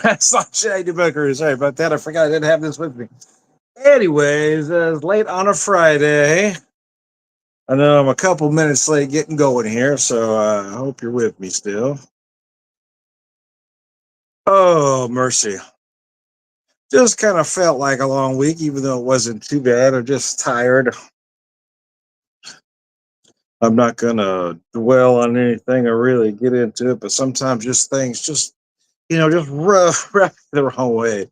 That's not Shady Booker. Sorry about that. I forgot I didn't have this with me. Anyways, it's late on a Friday. I know I'm a couple minutes late getting going here, so I hope you're with me still. Oh, mercy. Just kind of felt like a long week, even though it wasn't too bad. I'm just tired. I'm not going to dwell on anything or really get into it, but sometimes just things just, just rub the wrong way.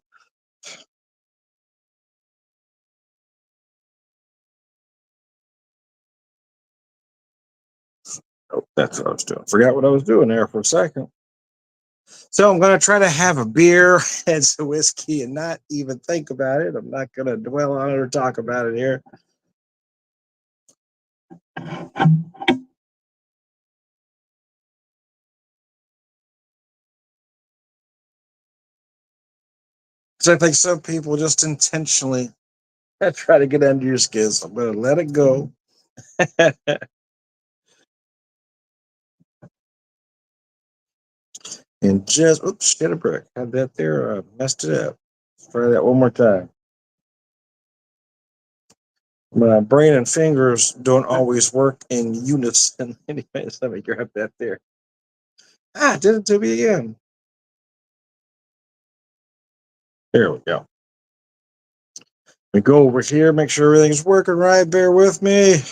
Oh, that's what I was doing. Forgot what I was doing there for a second. So I'm going to try to have a beer and some whiskey and not even think about it. I'm not going to dwell on it or talk about it here. So I think some people just intentionally try to get under your skin. So I'm going to let it go. And just, oops, get a brick. Had that there. Messed it up. Let's try that one more time. My brain and fingers don't always work in unison. Anyways, let me grab that there. Ah, did it to me again. There we go. We go over here, make sure everything's working right. Bear with me.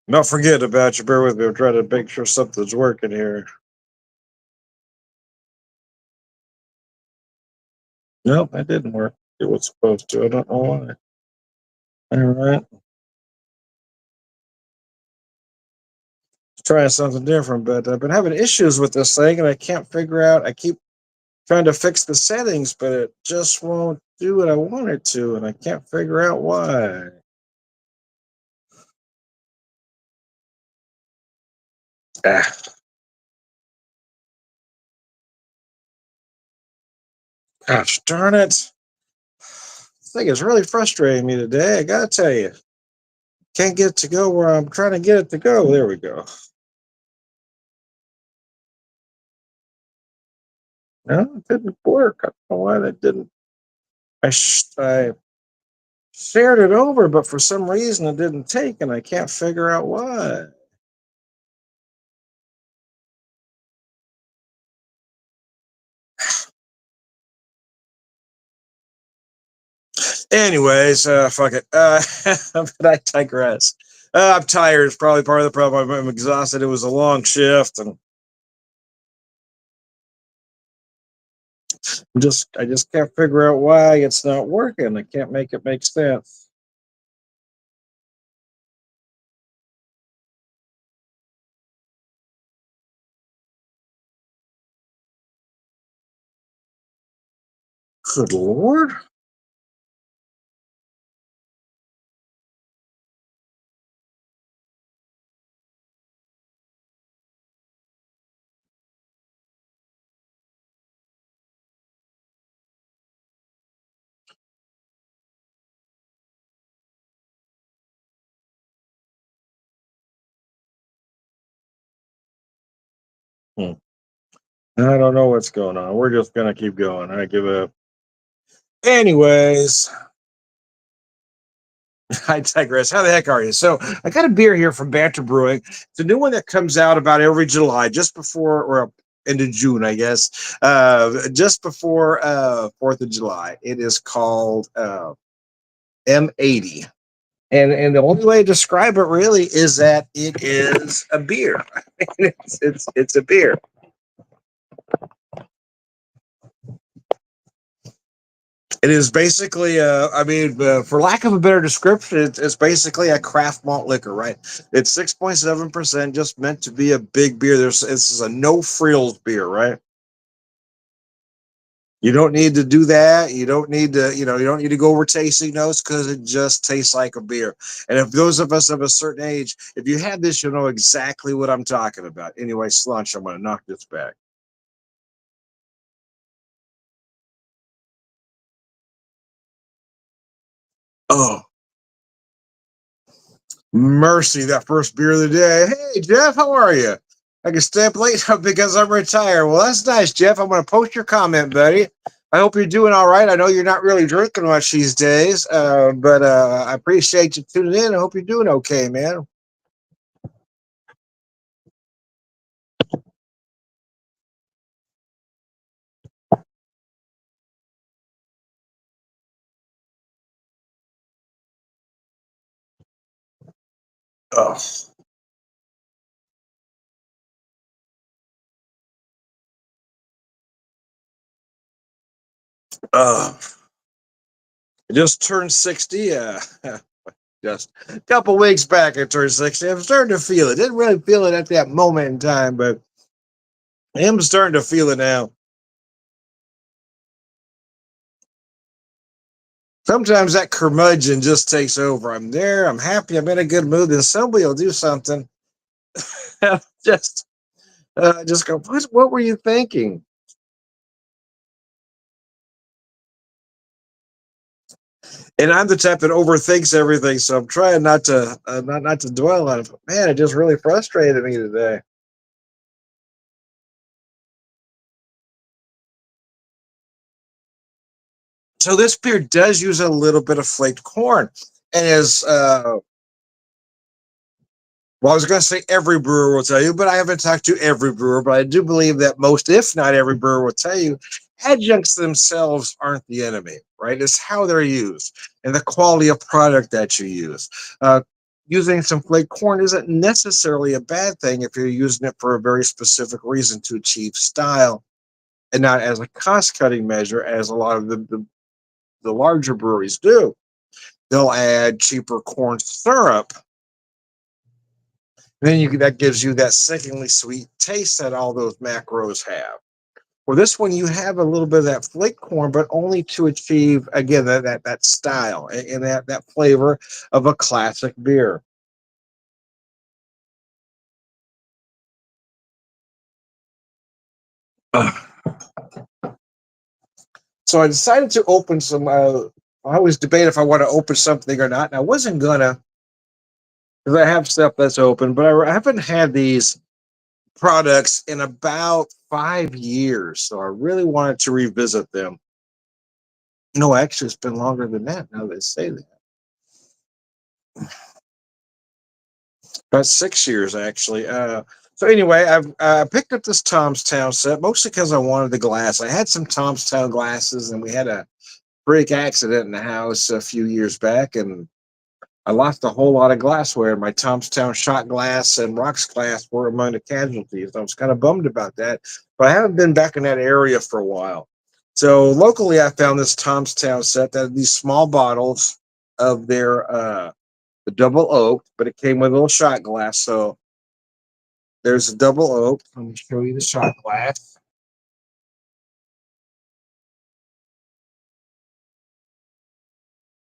Don't forget about you. Bear with me. I'm trying to make sure something's working here. Nope, that didn't work. It was supposed to. I don't know why. All right. Trying something different, but I've been having issues with this thing and I can't figure out. I keep trying to fix the settings, but it just won't do what I want it to, and I can't figure out why. Ah, gosh darn it. This thing is really frustrating me today. I gotta tell you. Can't get it to go where I'm trying to get it to go. There we go. No, it didn't work. I don't know why that didn't. I shared it over, but for some reason it didn't take, and I can't figure out why. Anyways, fuck it. But I digress. I'm tired. It's probably part of the problem. I'm exhausted. It was a long shift, and I just can't figure out why it's not working. I can't make it make sense. Good lord. Hmm. I don't know what's going on. We're just gonna keep going. I give up. Anyways, I digress. How the heck are you? So I got a beer here from Banter Brewing. It's a new one that comes out about every July, just before or end of June, I guess. Just before Fourth of July. It is called M80. And the only way to describe it really is that it is a beer. It's a beer. It is basically, I mean, for lack of a better description, it's basically a craft malt liquor, right? It's 6.7%, just meant to be a big beer. This is a no frills beer, right? You don't need to do that. You don't need to, you don't need to go over tasting notes because it just tastes like a beer. And if those of us of a certain age, if you had this, you'll know exactly what I'm talking about. Anyway, Slunch, I'm going to knock this back. Oh, mercy, that first beer of the day. Hey, Jeff, how are you? I can stay up late because I'm retired. Well, that's nice, Jeff. I'm going to post your comment, buddy. I hope you're doing all right. I know you're not really drinking much these days, but I appreciate you tuning in. I hope you're doing okay, man. Oh, I just turned 60. Just a couple weeks back, I turned 60. I'm starting to feel it. Didn't really feel it at that moment in time, but I am starting to feel it now. Sometimes that curmudgeon just takes over. I'm there. I'm happy. I'm in a good mood. Then somebody will do something. just, just go. What were you thinking? And I'm the type that overthinks everything, so I'm trying not to not to dwell on it. But man, it just really frustrated me today. So this beer does use a little bit of flaked corn, and as well, I was going to say every brewer will tell you, but I haven't talked to every brewer. But I do believe that most, if not every brewer, will tell you adjuncts themselves aren't the enemy, right? It's how they're used and the quality of product that you use. Uh, Using some flake corn isn't necessarily a bad thing if you're using it for a very specific reason to achieve style and not as a cost cutting measure, as a lot of the larger breweries do. They'll add cheaper corn syrup, then that gives you that sickeningly sweet taste that all those macros have. For this one, you have a little bit of that flake corn, but only to achieve again that style and that flavor of a classic beer. So I decided to open some. I always debate if I want to open something or not, and I wasn't gonna because I have stuff that's open, but I haven't had these products in about 5 years, so I really wanted to revisit them. No, actually, it's been longer than that. Now they say that. About 6 years actually. So anyway, I've picked up this Tom's Town set mostly because I wanted the glass. I had some Tom's Town glasses, and we had a freak accident in the house a few years back, and I lost a whole lot of glassware. My Tom's Town shot glass and rocks glass were among the casualties. I was kind of bummed about that, but I haven't been back in that area for a while. So locally, I found this Tom's Town set that had these small bottles of their the double oak, but it came with a little shot glass. So there's a double oak. Let me show you the shot glass.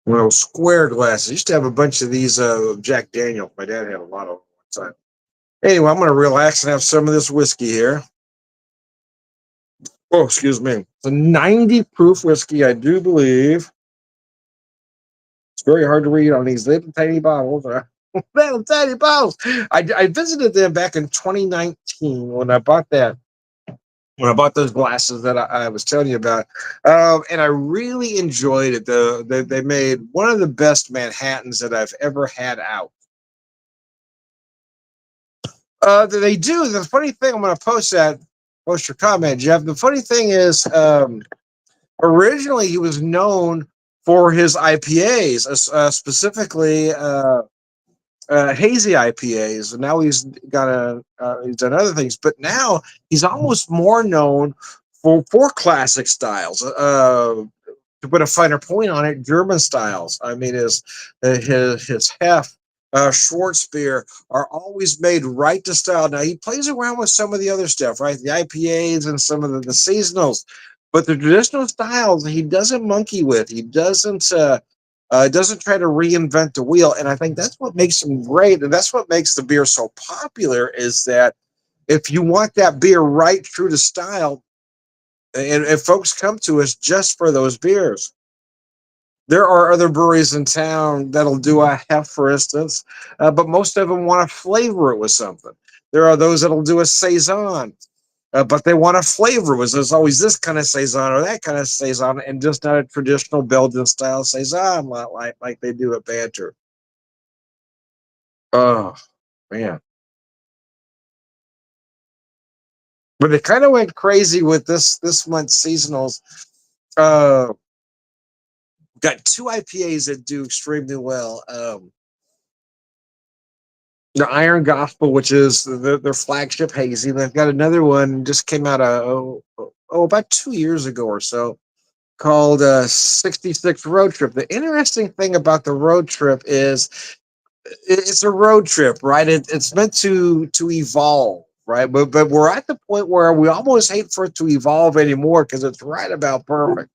Well, square glasses. I used to have a bunch of these Jack Daniel. My dad had a lot of them one time. Anyway, I'm going to relax and have some of this whiskey here. Oh, excuse me. It's a 90 proof whiskey, I do believe. It's very hard to read on these little tiny bottles. Little tiny bottles. I visited them back in 2019 when I bought those glasses that I was telling you about, and I really enjoyed it. They made one of the best Manhattans that I've ever had out. They do. The funny thing, I'm going to post your comment, Jeff. The funny thing is, originally he was known for his IPAs, specifically hazy IPAs, and now he's done other things. But now he's almost more known for classic styles. to put a finer point on it, German styles. I mean, his Hef, Schwarzbier are always made right to style. Now he plays around with some of the other stuff, right? The IPAs and some of the seasonals, but the traditional styles he doesn't monkey with. He doesn't try to reinvent the wheel, and I think that's what makes him great, and that's what makes the beer so popular. Is that if you want that beer right true to style, and folks come to us just for those beers. There are other breweries in town that'll do a hef, for instance, but most of them want to flavor it with something. There are those that'll do a saison, but they want to flavor it. There's always this kind of saison or that kind of saison, and just not a traditional Belgian style saison like they do at Banter. Oh man, but they kind of went crazy with this month's seasonals. Uh, got two IPAs that do extremely well. The Iron Gospel, which is their flagship hazy. They've got another one just came out about 2 years ago or so called 66 Road Trip. The interesting thing about the road trip is it's a road trip, right? It's meant to evolve, right? But we're at the point where we almost hate for it to evolve anymore because it's right about perfect.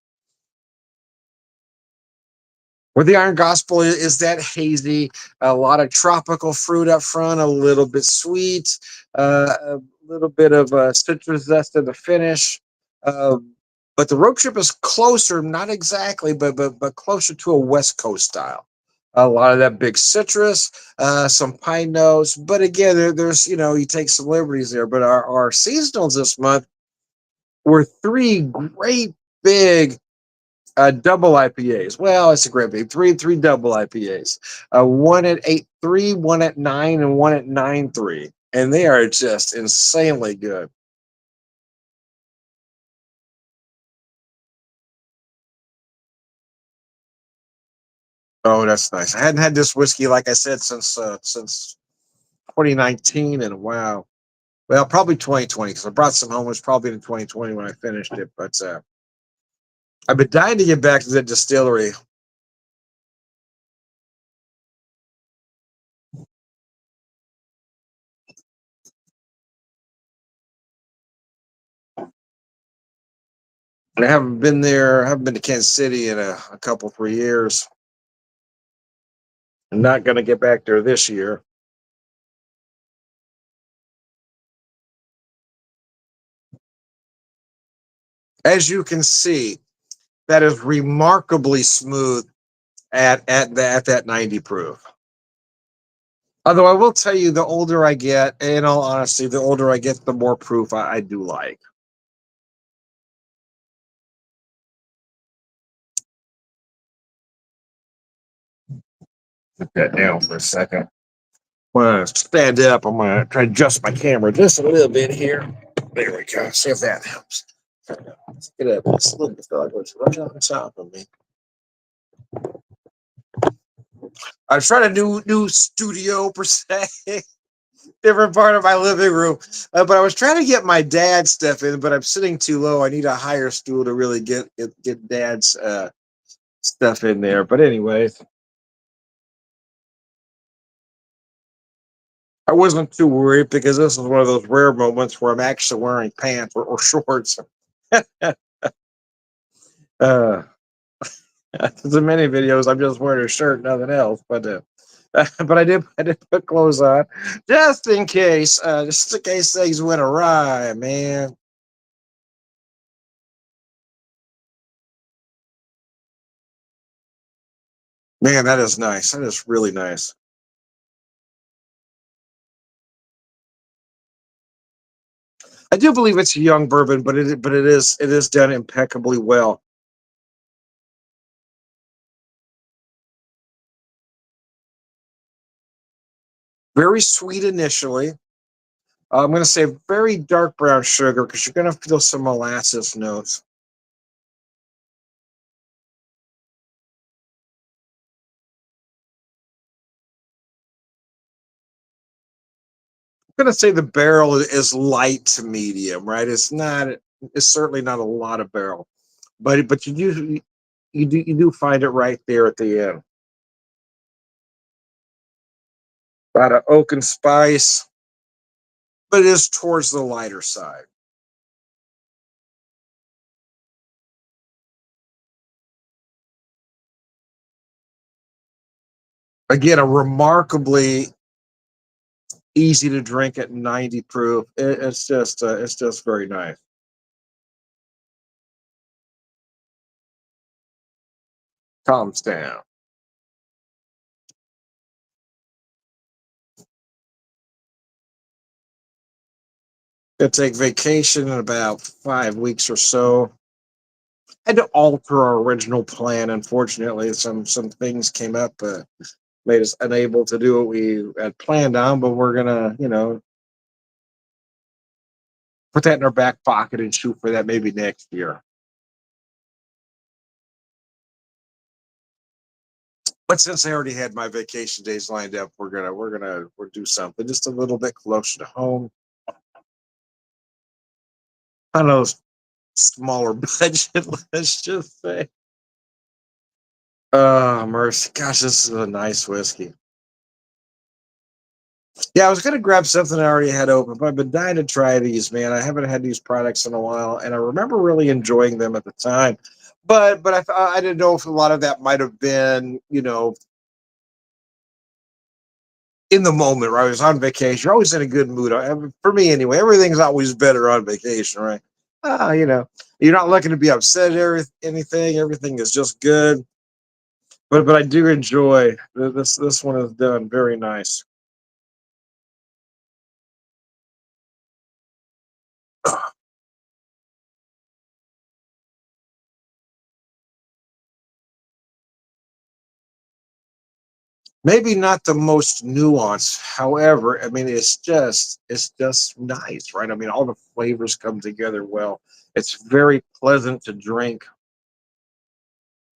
Where the Iron Gospel is that hazy, a lot of tropical fruit up front, a little bit sweet, a little bit of citrus zest in the finish. But the road trip is closer, not exactly, but closer to a West Coast style. A lot of that big citrus, some pine notes, but again, there's you take some liberties there. But our seasonals this month were three great big double IPAs. Well, it's a great big three double IPAs. One at 8.3, one at 9, and one at 9.3, and they are just insanely good. Oh, that's nice. I hadn't had this whiskey, like I said, since 2019, and wow. Well, probably 2020 because I brought some home. It was probably in 2020 when I finished it, but I've been dying to get back to the distillery. I haven't been there. I haven't been to Kansas City in a couple 3 years. I'm not going to get back there this year. As you can see, that is remarkably smooth at that 90 proof. Although I will tell you, the older I get, in all honesty, the older I get, the more proof I do like. Put that down for a second. I'm gonna stand up. I'm gonna try to adjust my camera just a little bit here. There we go. See if that helps. Let's get up. This little dog was right on top of me. I was trying a new studio per se, different part of my living room, but I was trying to get my dad's stuff in, but I'm sitting too low. I need a higher stool to really get dad's stuff in there. But anyways, I wasn't too worried because this is one of those rare moments where I'm actually wearing pants or shorts. uh, in many videos, I'm just wearing a shirt, nothing else. But I did put clothes on just in case things went awry, man. Man, that is nice. That is really nice. I do believe it's a young bourbon, but it is done impeccably well. Very sweet initially. I'm going to say very dark brown sugar because you're going to feel some molasses notes. I'm going to say the barrel is light to medium, right? It's not. It's certainly not a lot of barrel, but you do. you do find it right there at the end. A lot of oak and spice, but it is towards the lighter side. Again, a remarkably easy to drink at 90 proof. It's just very nice. Calms down. Gonna take vacation in about 5 weeks or so. Had to alter our original plan. Unfortunately, some things came up, made us unable to do what we had planned on. But we're gonna, put that in our back pocket and shoot for that maybe next year. But since I already had my vacation days lined up, we'll do something just a little bit closer to home. I know, smaller budget. Let's just say. Oh mercy, gosh, this is a nice whiskey. Yeah, I was gonna grab something I already had open, but I've been dying to try these, man. I haven't had these products in a while, and I remember really enjoying them at the time. But I didn't know if a lot of that might have been, in the moment, right? I was on vacation. You're always in a good mood. For me, anyway, everything's always better on vacation, right? You're not looking to be upset or anything. Everything is just good. But I do enjoy this one is done very nice. Maybe not the most nuanced. However, I mean it's just nice, right? I mean all the flavors come together well. It's very pleasant to drink.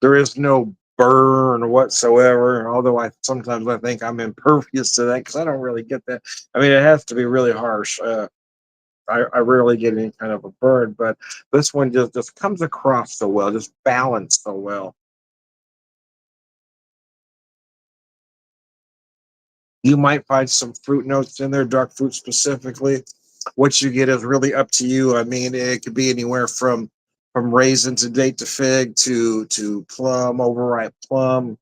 There is no burn whatsoever. Although I think I'm impervious to that because I don't really get that. I mean, it has to be really harsh. I rarely get any kind of a burn, but this one just comes across so well, just balanced so well. You might find some fruit notes in there, dark fruit specifically. What you get is really up to you. I mean, it could be anywhere from raisin to date to fig to plum, overripe plum,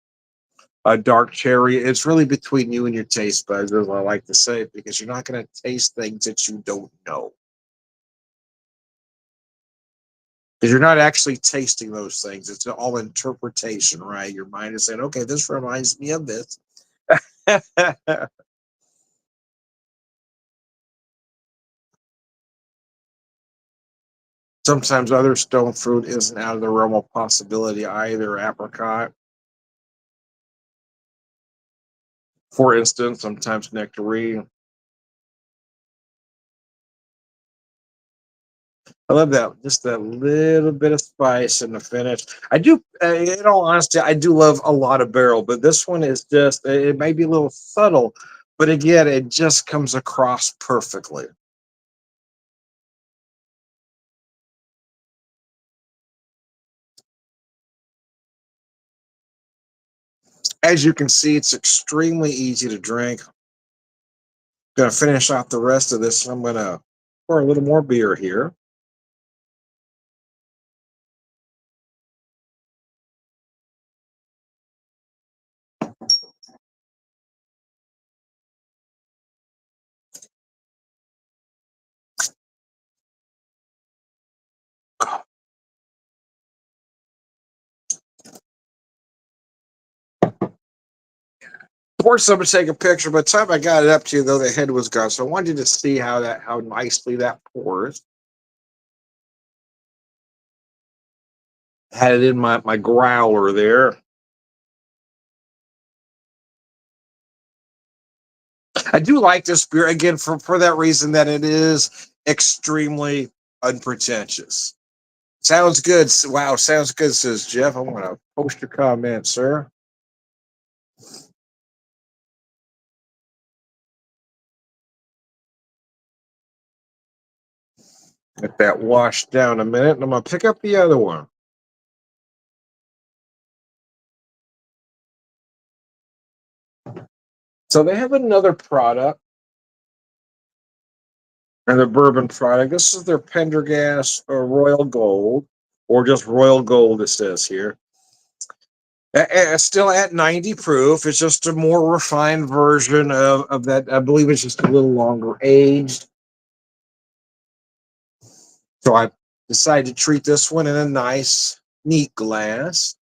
a dark cherry. It's really between you and your taste buds, as I like to say, because you're not going to taste things that you don't know. Because you're not actually tasting those things. It's all interpretation, right? Your mind is saying, okay, this reminds me of this. Sometimes other stone fruit isn't out of the realm of possibility either. Apricot, for instance, sometimes nectarine. I love that. Just a little bit of spice in the finish. I do, in all honesty, I do love a lot of barrel, but this one is just, it may be a little subtle, but again, it just comes across perfectly. As you can see, it's extremely easy to drink. Gonna finish off the rest of this. I'm gonna pour a little more beer here. Forced them to take a picture. By the time I got it up to you, though, the head was gone. So I wanted you to see how nicely that pours. Had it in my growler there. I do like this beer again for that reason that it is extremely unpretentious. Sounds good. Wow, sounds good, says Jeff. I'm gonna post your comment, sir. Let that wash down a minute, and I'm gonna pick up the other one. So they have another product, and the bourbon product. This is their Pendergast or Royal Gold, or just Royal Gold. It says here. Still at 90 proof. It's just a more refined version of that. I believe it's just a little longer aged. So I decided to treat this one in a nice, neat glass.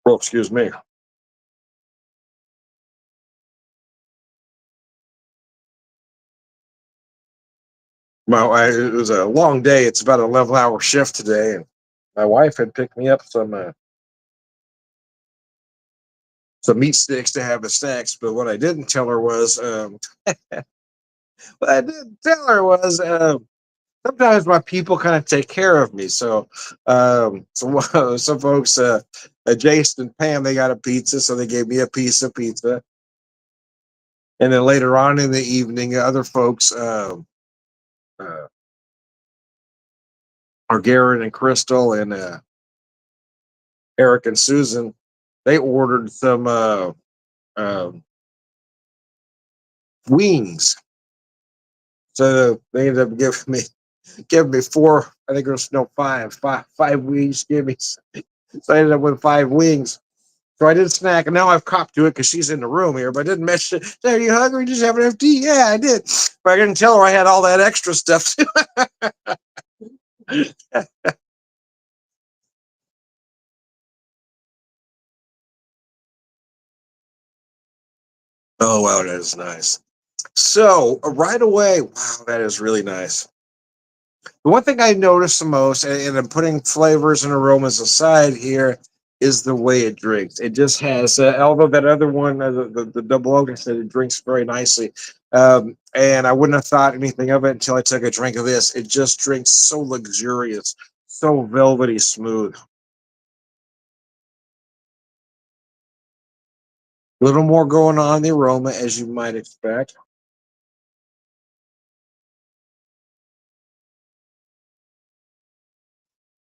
Oh, excuse me. It was a long day. It's about an 11-hour shift today, and my wife had picked me up some meat sticks to have as snacks. But what I didn't tell her was, what I didn't tell her was, sometimes my people kind of take care of me. So some folks, Jason and Pam, they got a pizza, so they gave me a piece of pizza. And then later on in the evening, other folks, uh, are Garrett and Crystal and Eric and Susan, they ordered some um wings. So they ended up giving me four. I think it was no five wings. Give me. So I ended up with five wings. So I did snack, and now I've copped to it because she's in the room here. But I didn't mention. Are you hungry? Did you have enough tea? Yeah, I did. But I didn't tell her I had all that extra stuff. Oh wow, that is nice. So right away, wow, that is really nice. The one thing I noticed the most, and I'm putting flavors and aromas aside here, is the way it drinks. It just has, although that other one, the double oak, said it drinks very nicely. And I wouldn't have thought anything of it until I took a drink of this. It just drinks so luxurious, so velvety smooth. A little more going on in the aroma, as you might expect.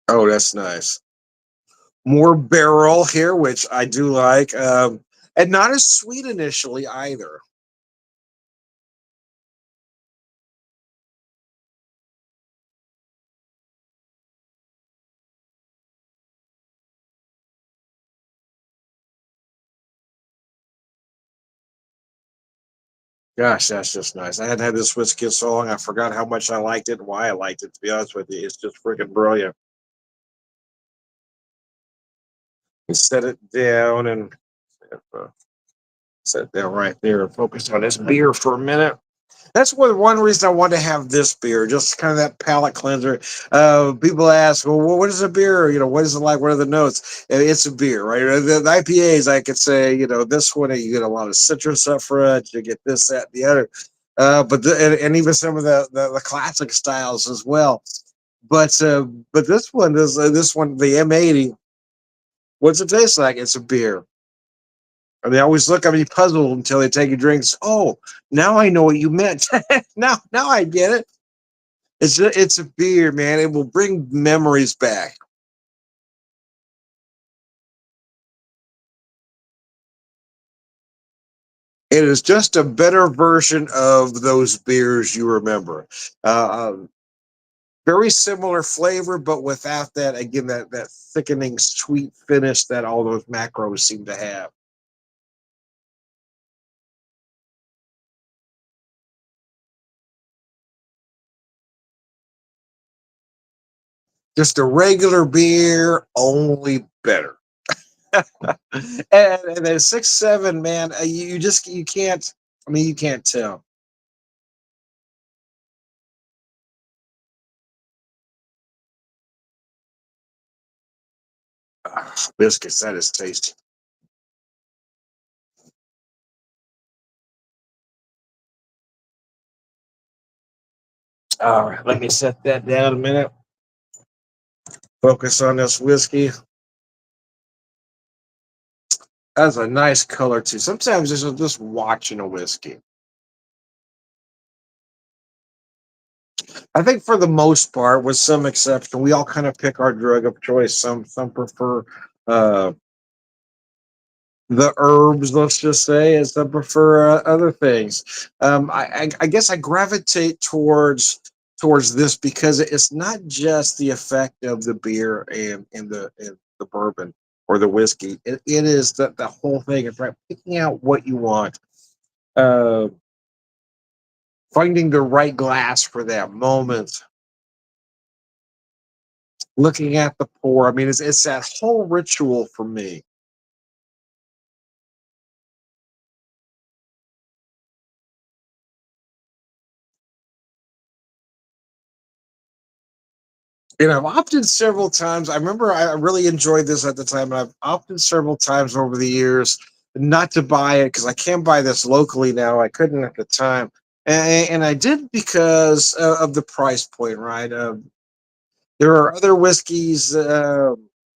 Oh, that's nice. More barrel here, which I do like, and not as sweet initially either. Gosh, that's just nice. I hadn't had this whiskey in so long. I forgot how much I liked it and why I liked it. To be honest with you, it's just freaking brilliant. And set it down and uh, set it down right there and focus on this beer for a minute. That's one reason I wanted to have this beer, just kind of that palate cleanser. People ask, well, what is a beer? What is it like? What are the notes? It's a beer, right? The IPAs, I could say, this one, you get a lot of citrus up front. You get this, that, and the other. And even some of the classic styles as well. But this one, the M80, what's it taste like? It's a beer. And they always look at me puzzled until they take a drink. Oh, now I know what you meant. Now I get it. It's a beer, man. It will bring memories back. It is just a better version of those beers you remember. Very similar flavor, but without that, again, that thickening sweet finish that all those macros seem to have. Just a regular beer, only better. And then 6-7, man, you can't. I mean, you can't tell. Biscuits, that is tasty. All right, let me set that down a minute. Focus on this whiskey. That's a nice color too. Sometimes just watching a whiskey. I think for the most part, with some exception, we all kind of pick our drug of choice. Some prefer uh, the herbs, let's just say, as I prefer other things. I guess I gravitate towards this because it's not just the effect of the beer and the bourbon or the whiskey. It is the whole thing. It's right picking out what you want, uh, finding the right glass for that moment, looking at the pour. I mean, it's that whole ritual for me. And I've opted several times. I remember I really enjoyed this at the time, and I've opted several times over the years not to buy it because I can buy this locally now. I couldn't at the time, and I did because of the price point. Right, there are other whiskeys,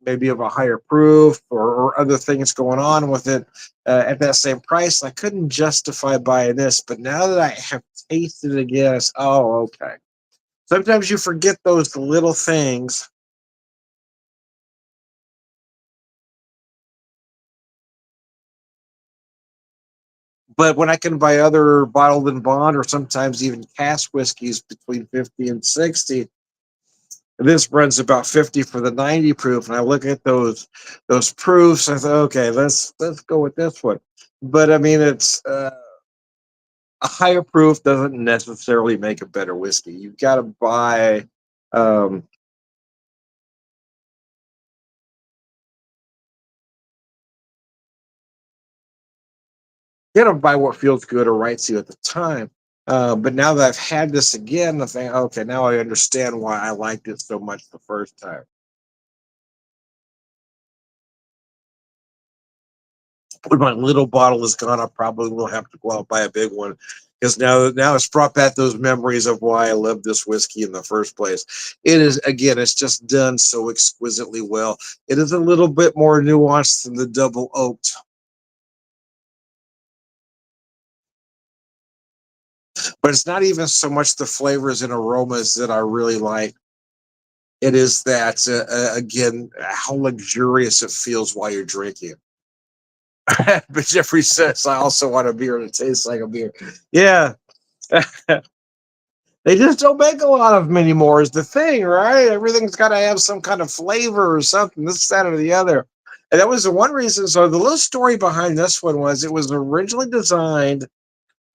maybe of a higher proof or other things going on with it at that same price. I couldn't justify buying this, but now that I have tasted it again, it's okay. Sometimes you forget those little things. But when I can buy other bottled and bond or sometimes even cask whiskeys between 50 and 60, this runs about 50 for the 90 proof. And I look at those proofs, I thought, okay, let's go with this one. But I mean, it's a higher proof doesn't necessarily make a better whiskey. You've got to buy um, buy what feels good or right to you at the time. But now that I've had this again, I think, okay, now I understand why I liked it so much the first time. When my little bottle is gone, I probably will have to go out and buy a big one because now it's brought back those memories of why I love this whiskey in the first place. It is again, it's just done so exquisitely well. It is a little bit more nuanced than the double oaked, but it's not even so much the flavors and aromas that I really like. It is that again how luxurious it feels while you're drinking. But Jeffrey says I also want a beer that tastes like a beer. Yeah. They just don't make a lot of them anymore, is the thing, right? Everything's got to have some kind of flavor or something, this, that, or the other. And that was the one reason. So, the little story behind this one was it was originally designed.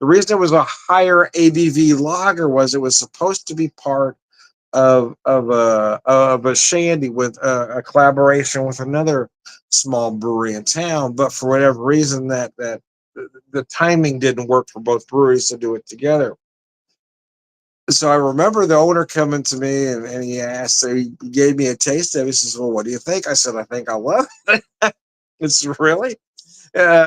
The reason it was a higher ABV lager was it was supposed to be part of a shandy with a collaboration with another small brewery in town. But for whatever reason, that the timing didn't work for both breweries to do it together. So I remember the owner coming to me and he asked, so he gave me a taste of it. He says, well, what do you think? I said, I think I love it. It's really,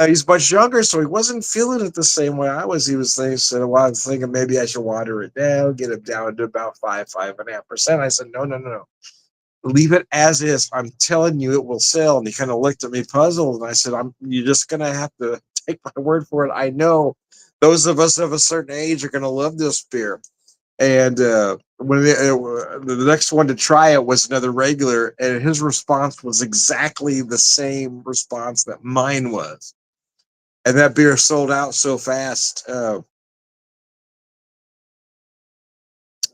he's much younger, so he wasn't feeling it the same way I was. He was thinking, so well, I was thinking maybe I should water it down, get it down to about 5.5%. I said, no, no, no, no. Leave it as is. I'm telling you, it will sell. And he kind of looked at me puzzled. And I said, you're just going to have to take my word for it. I know those of us of a certain age are going to love this beer. And the next one to try it was another regular, and his response was exactly the same response that mine was. And that beer sold out so fast,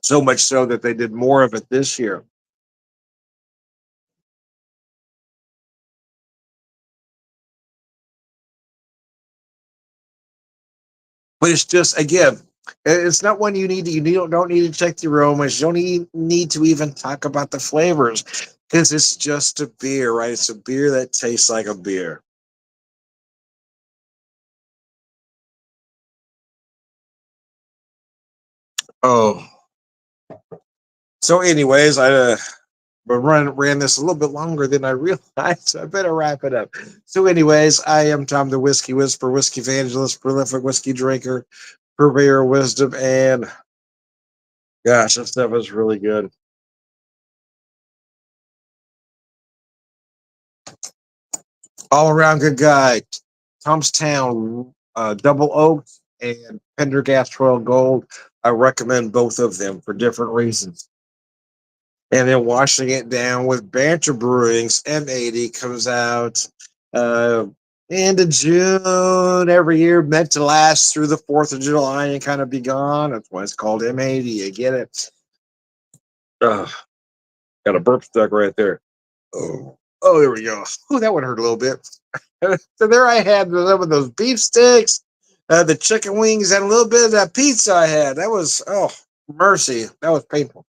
so much so that they did more of it this year. But it's just again, it's not one you need. Don't need to check the aromas. You don't need to even talk about the flavors because it's just a beer, right? It's a beer that tastes like a beer. Oh, so anyways, I but ran this a little bit longer than I realized. So I better wrap it up. So, anyways, I am Tom the Whiskey Whisperer, Whiskey Evangelist, prolific whiskey drinker, purveyor of wisdom, and gosh, that stuff is really good. All around good guy. Tom's Town, Double Oaks, and Pendergast Royal Gold. I recommend both of them for different reasons. And then washing it down with Banter Brewing's M80 comes out. End of June every year, meant to last through the 4th of July and kind of be gone. That's why it's called M80. You get it? Ugh, got a burp stuck right there. Oh, there we go. Oh, that one hurt a little bit. So there I had some of those beef sticks, the chicken wings, and a little bit of that pizza I had. That was, oh, mercy. That was painful.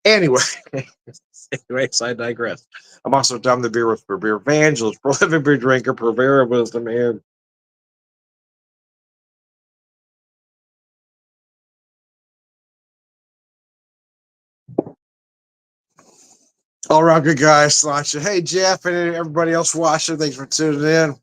Anyway, anyways, I digress. I'm also Tom the Beer with for Beer Evangelist, prolific beer drinker, purveyor of wisdom, and all around good guy, Sláinte. Hey, Jeff, and everybody else watching, thanks for tuning in.